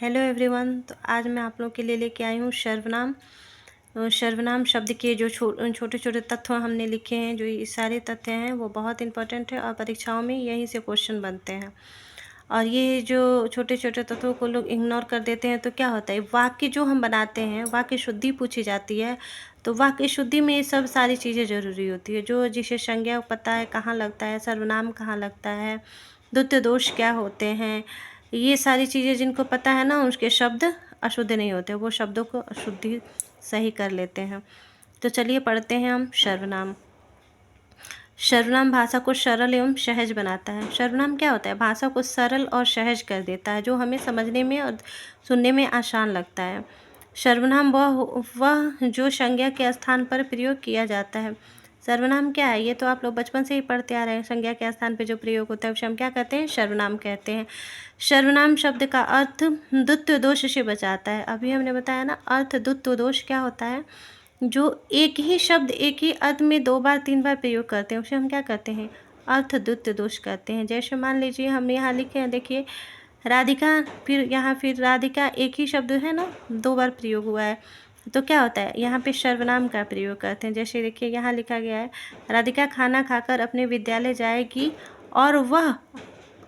Hello everyone. तो आज मैं आप लोगों के लिए लेके आई हूँ सर्वनाम। सर्वनाम शब्द के जो छोटे छोटे तत्व हमने लिखे हैं, जो ये सारे तथ्य हैं वो बहुत इंपॉर्टेंट है और परीक्षाओं में यहीं से क्वेश्चन बनते हैं। और ये जो छोटे छोटे तत्वों को लोग इग्नोर कर देते हैं तो क्या होता है, वाक्य जो हम बनाते हैं वाक्य शुद्धि पूछी जाती है। तो वाक्य शुद्धि में ये सब सारी चीज़ें ज़रूरी होती है, जो जिसे संज्ञा पता है कहाँ लगता है, सर्वनाम कहाँ लगता है, द्वितीय दोष क्या होते हैं, ये सारी चीज़ें जिनको पता है ना, उसके शब्द अशुद्ध नहीं होते, वो शब्दों को अशुद्धि सही कर लेते हैं। तो चलिए पढ़ते हैं हम सर्वनाम। सर्वनाम भाषा को सरल एवं सहज बनाता है। सर्वनाम क्या होता है, भाषा को सरल और सहज कर देता है, जो हमें समझने में और सुनने में आसान लगता है। सर्वनाम वह जो संज्ञा के स्थान पर प्रयोग किया जाता है। सर्वनाम क्या है, ये तो आप लोग बचपन से ही पढ़ते आ रहे हैं। संज्ञा के स्थान पर जो प्रयोग होता है उसे हम क्या कहते हैं, सर्वनाम कहते हैं। सर्वनाम शब्द का अर्थ द्वित्व दोष से बचाता है। अभी हमने बताया ना, अर्थ द्वित्व दोष क्या होता है, जो एक ही शब्द एक ही अर्थ में 2 बार 3 बार प्रयोग करते हैं उसे हम क्या कहते हैं, अर्थ द्वित्व दोष कहते हैं। जैसे मान लीजिए हमने यहाँ लिखे हैं, देखिए राधिका, फिर राधिका एक ही शब्द है ना, 2 बार प्रयोग हुआ है, तो क्या होता है, यहाँ पे सर्वनाम का प्रयोग करते हैं। जैसे देखिए यहाँ लिखा गया है, राधिका खाना खाकर अपने विद्यालय जाएगी और वह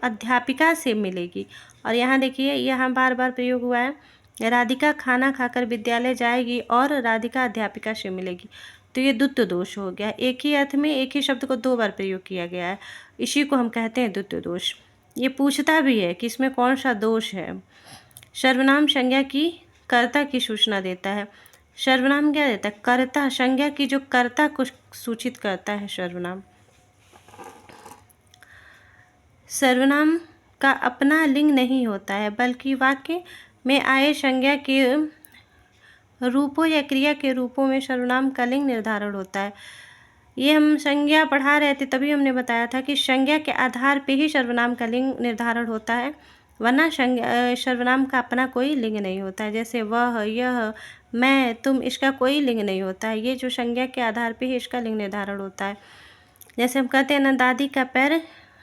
अध्यापिका से मिलेगी। और यहाँ देखिए यहाँ बार बार प्रयोग हुआ है, राधिका खाना खाकर विद्यालय जाएगी और राधिका अध्यापिका से मिलेगी। तो ये द्वित्व दोष हो गया, एक ही अर्थ में एक ही शब्द को 2 बार प्रयोग किया गया है, इसी को हम कहते हैं द्वित्व दोष। ये पूछता भी है कि इसमें कौन सा दोष है। सर्वनाम संज्ञा की कर्ता की सूचना देता है। सर्वनाम क्या देता है, कर्ता, संज्ञा की जो कर्ता को सूचित करता है सर्वनाम। सर्वनाम का अपना लिंग नहीं होता है, बल्कि वाक्य में आए संज्ञा के रूपों या क्रिया के रूपों में सर्वनाम का लिंग निर्धारण होता है। ये हम संज्ञा पढ़ा रहे थे, तभी हमने बताया था कि संज्ञा के आधार पे ही सर्वनाम का लिंग निर्धारण होता है, वरना सर्वनाम का अपना कोई लिंग नहीं होता है। जैसे वह, यह, मैं, तुम, इसका कोई लिंग नहीं होता है, ये जो संज्ञा के आधार पे ही इसका लिंग निर्धारण होता है। जैसे हम कहते हैं ना, दादी का पैर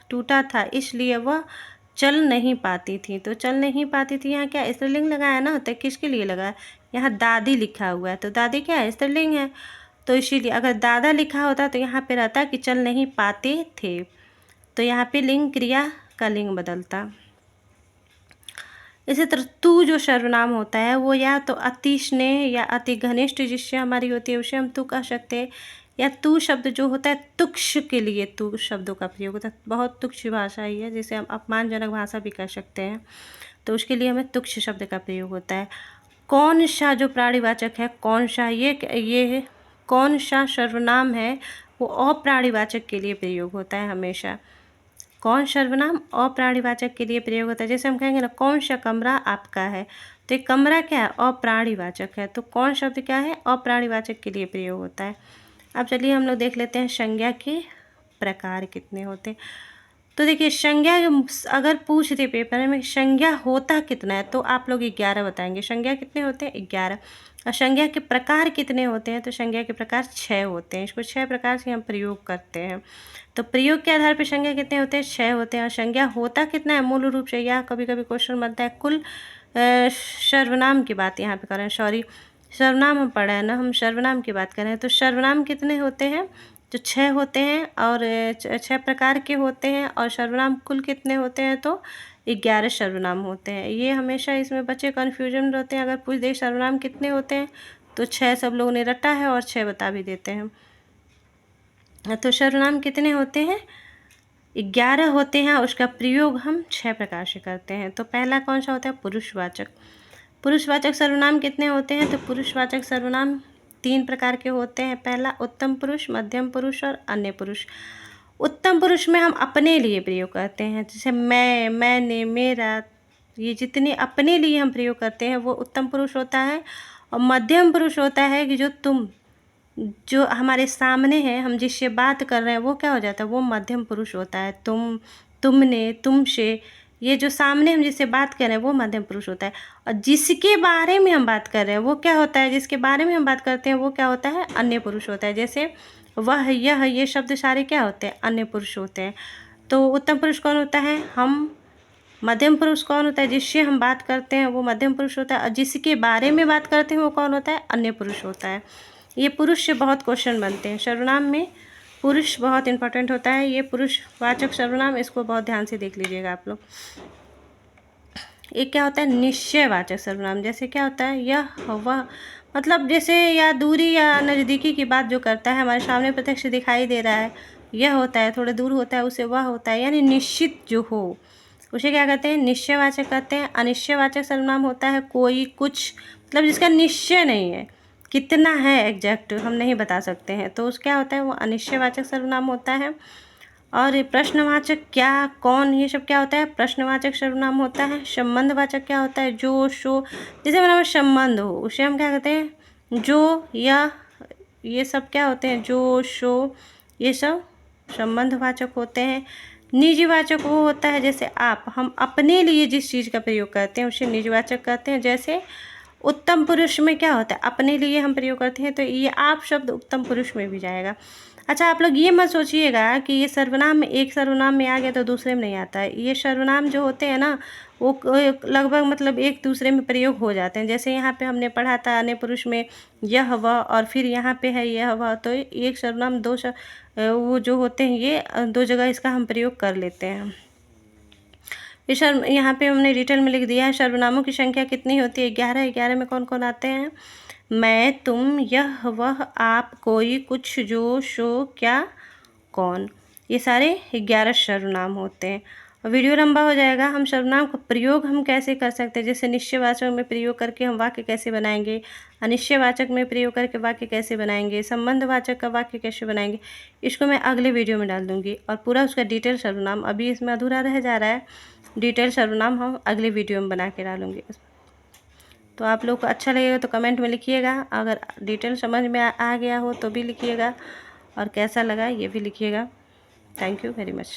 टूटा था इसलिए वह चल नहीं पाती थी। तो चल नहीं पाती थी, यहाँ क्या स्त्रीलिंग लगाया ना, तो किसके लिए लगाया, यहाँ दादी लिखा हुआ है, तो दादी क्या है, स्त्रीलिंग है। तो इसीलिए अगर दादा लिखा होता तो यहाँ पे रहता कि चल नहीं पाते थे, तो यहाँ पे लिंग क्रिया का लिंग बदलता। इसी तरह तू जो सर्वनाम होता है वो या तो अति स्नेह या अति घनिष्ठ जिससे हमारी होती है उसे हम तू कह सकते हैं, या तू शब्द जो होता है तुक्ष के लिए तू शब्दों का प्रयोग होता है। बहुत तुक्ष भाषा ही है, जिसे हम अपमानजनक भाषा भी कह सकते हैं, तो उसके लिए हमें तुक्ष शब्द का प्रयोग होता है। कौन सा जो प्राणीवाचक है, कौन सा, ये कौन सा सर्वनाम है वो अप्राणीवाचक के लिए प्रयोग होता है हमेशा। कौन सर्वनाम अप्राणीवाचक के लिए प्रयोग होता है। जैसे हम कहेंगे ना, कौन सा कमरा आपका है, तो ये कमरा क्या है, अप्राणीवाचक है, तो कौन शब्द क्या है, अप्राणीवाचक के लिए प्रयोग होता है। अब चलिए हम लोग देख लेते हैं संज्ञा के प्रकार कितने होते हैं। तो देखिए संज्ञा अगर पूछ दे पेपर में संज्ञा होता कितना है, तो आप लोग 11 बताएंगे। संज्ञा कितने होते हैं, 11। और संज्ञा के प्रकार कितने होते हैं, तो संज्ञा के प्रकार 6 होते हैं। इसको 6 प्रकार से हम प्रयोग करते हैं। तो प्रयोग के आधार पर संज्ञा कितने होते हैं, 6 होते हैं। और संज्ञा होता कितना है, मूल रूप से, या कभी कभी क्वेश्चन बनता है कुल सर्वनाम की बात यहाँ पे कर रहे हैं, सॉरी सर्वनाम हम पढ़ रहे हैं ना, हम सर्वनाम की बात कर रहे हैं। तो सर्वनाम कितने होते हैं, जो 6 होते हैं, और 6 प्रकार के होते हैं। और सर्वनाम कुल कितने होते हैं, तो 11 सर्वनाम होते हैं। ये हमेशा इसमें बच्चे कन्फ्यूजन में रहते हैं, अगर पूछ दे सर्वनाम कितने होते हैं तो 6 सब लोगों ने रटा है और 6 बता भी देते हैं। तो सर्वनाम कितने होते हैं, 11 होते हैं। उसका प्रयोग हम 6 प्रकार से करते हैं। तो पहला कौन सा होता है, पुरुषवाचक। पुरुषवाचक सर्वनाम कितने होते हैं, तो पुरुषवाचक सर्वनाम 3 प्रकार के होते हैं। पहला उत्तम पुरुष, मध्यम पुरुष और अन्य पुरुष। उत्तम पुरुष में हम अपने लिए प्रयोग करते हैं, जैसे मैं, मैंने, मेरा, ये जितने अपने लिए हम प्रयोग करते हैं वो उत्तम पुरुष होता है। और मध्यम पुरुष होता है कि जो तुम, जो हमारे सामने है, हम जिससे बात कर रहे हैं वो क्या हो जाता है, वो मध्यम पुरुष होता है। तुम, तुमने, तुमसे, ये जो सामने हम जिससे बात कर रहे हैं वो मध्यम पुरुष होता है। और जिसके बारे में हम बात कर रहे हैं वो क्या होता है, जिसके बारे में हम बात करते हैं वो क्या होता है, अन्य पुरुष होता है। जैसे वह, यह, ये शब्द सारे क्या होते हैं, अन्य पुरुष होते हैं। तो उत्तम पुरुष कौन होता है, हम, मध्यम पुरुष कौन होता है? जिससे हम बात करते हैं वो मध्यम पुरुष होता है, और जिसके बारे में बात करते हैं वो कौन होता है? अन्य पुरुष होता है। ये पुरुष से बहुत क्वेश्चन बनते हैं। सर्वनाम में पुरुष बहुत इंपॉर्टेंट होता है। ये पुरुषवाचक सर्वनाम, इसको बहुत ध्यान से देख लीजिएगा आप लोग। एक क्या होता है? निश्चयवाचक सर्वनाम। जैसे क्या होता है? यह वह, मतलब जैसे या दूरी या नज़दीकी की बात जो करता है, हमारे सामने प्रत्यक्ष दिखाई दे रहा है, यह होता है। थोड़े दूर होता है उसे वह होता है, यानी निश्चित जो हो उसे क्या कहते हैं? निश्चयवाचक कहते हैं। अनिश्चयवाचक सर्वनाम होता है कोई, कुछ, मतलब जिसका निश्चय नहीं है, कितना है एग्जैक्ट हम नहीं बता सकते हैं, तो उस क्या होता है? वो अनिश्चयवाचक सर्वनाम होता है। और ये प्रश्नवाचक क्या, कौन, ये सब क्या होता है? प्रश्नवाचक सर्वनाम होता है। संबंधवाचक क्या होता है? जो, सो, जैसे हमारा संबंध हो उसे हम क्या कहते हैं? जो, या, ये सब क्या होते हैं? जो, सो, ये सब संबंधवाचक होते हैं। निजवाचक वो होता है जैसे आप, हम अपने लिए जिस चीज़ का प्रयोग करते हैं उसे निजवाचक कहते हैं। जैसे उत्तम पुरुष में क्या होता है? अपने लिए हम प्रयोग करते हैं, तो ये आप शब्द उत्तम पुरुष में भी जाएगा। अच्छा, आप लोग ये मत सोचिएगा कि ये सर्वनाम में एक सर्वनाम में आ गया तो दूसरे में नहीं आता है। ये सर्वनाम जो होते हैं ना, वो लगभग मतलब एक दूसरे में प्रयोग हो जाते हैं। जैसे यहाँ पे हमने पढ़ा था अन्य पुरुष में यह वह, और फिर यहाँ पे है यह वह, तो एक सर्वनाम वो जो होते हैं ये दो जगह इसका हम प्रयोग कर लेते हैं। इस यहाँ पे हमने डिटेल में लिख दिया है। सर्वनामों की संख्या कितनी होती है? 11। 11 में कौन कौन आते हैं? मैं, तुम, यह, वह, आप, कोई, कुछ, जो, सो, क्या, कौन, ये सारे 11 सर्वनाम होते हैं। वीडियो लंबा हो जाएगा। हम सर्वनाम का प्रयोग हम कैसे कर सकते हैं? जैसे निश्चयवाचक में प्रयोग करके हम वाक्य कैसे बनाएंगे, अनिश्चयवाचक में प्रयोग करके वाक्य कैसे बनाएंगे, संबंधवाचक का वाक्य कैसे बनाएंगे, इसको मैं अगले वीडियो में डाल दूँगी। और पूरा उसका डिटेल सर्वनाम अभी इसमें अधूरा रह जा रहा है, डिटेल सर्वनाम हम अगले वीडियो में बना के डालूँगी। तो आप लोग को अच्छा लगेगा तो कमेंट में लिखिएगा। अगर डिटेल समझ में आ गया हो तो भी लिखिएगा, और कैसा लगा ये भी लिखिएगा। Thank you very much.